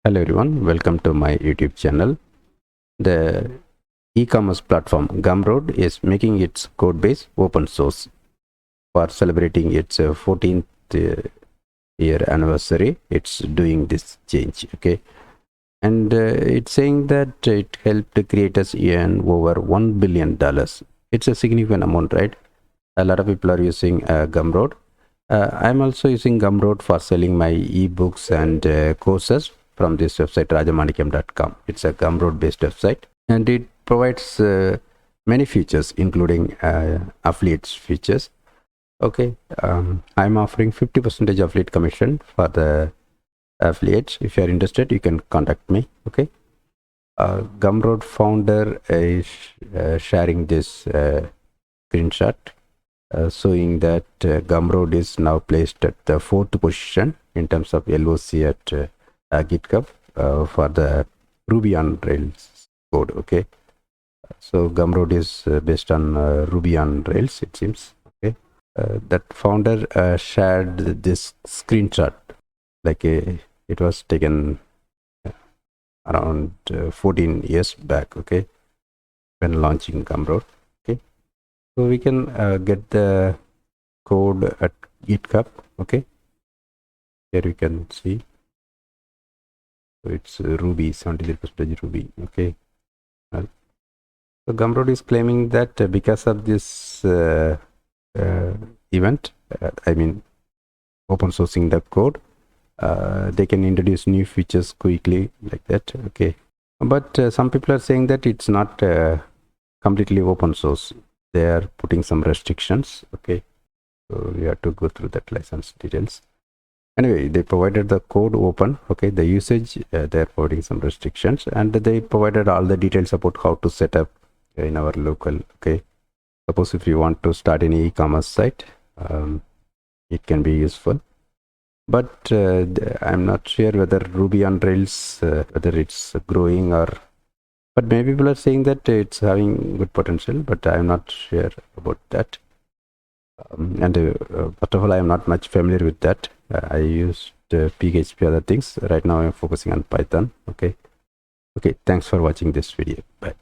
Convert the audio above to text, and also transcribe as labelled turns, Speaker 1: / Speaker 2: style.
Speaker 1: Hello everyone, welcome to my YouTube channel. The e-commerce platform Gumroad is making its code base open source for celebrating its 14th year anniversary. It's doing this change, okay? And it's saying that it helped creators earn over $1 billion. It's a significant amount, right? A lot of people are using Gumroad. I'm also using Gumroad for selling my ebooks and courses from this website rajamanikam.com. It's a Gumroad based website and it provides many features including affiliates features. Okay, I'm offering 50% affiliate commission for the affiliates. If you are interested, you can contact me. Okay, Gumroad founder is sharing this screenshot showing that Gumroad is now placed at the 4th position in terms of LOC at GitHub for the Ruby on Rails code. Okay, so Gumroad is based on Ruby on Rails, it seems. Okay, that founder shared this screenshot, like it was taken around 14 years back. Okay, when launching Gumroad. So we can get the code at GitHub. Okay, here you can see. So it's Ruby, 73% Ruby. Okay. So Gumroad is claiming that because of this event, I mean open sourcing the code, they can introduce new features quickly like that. Okay, but some people are saying that it's not completely open source. They are putting some restrictions. Okay, so we have to go through that license details. Anyway, they provided the code open. Okay, the usage, they're providing some restrictions, and they provided all the details about how to set up in our local. Okay, suppose if you want to start any e-commerce site, it can be useful, but I'm not sure whether Ruby on Rails whether it's growing, or but many people are saying that it's having good potential, but I'm not sure about that. And first of all, I am not much familiar with that. I used PHP, other things. Right now I'm focusing on Python. Okay, thanks for watching this video. Bye.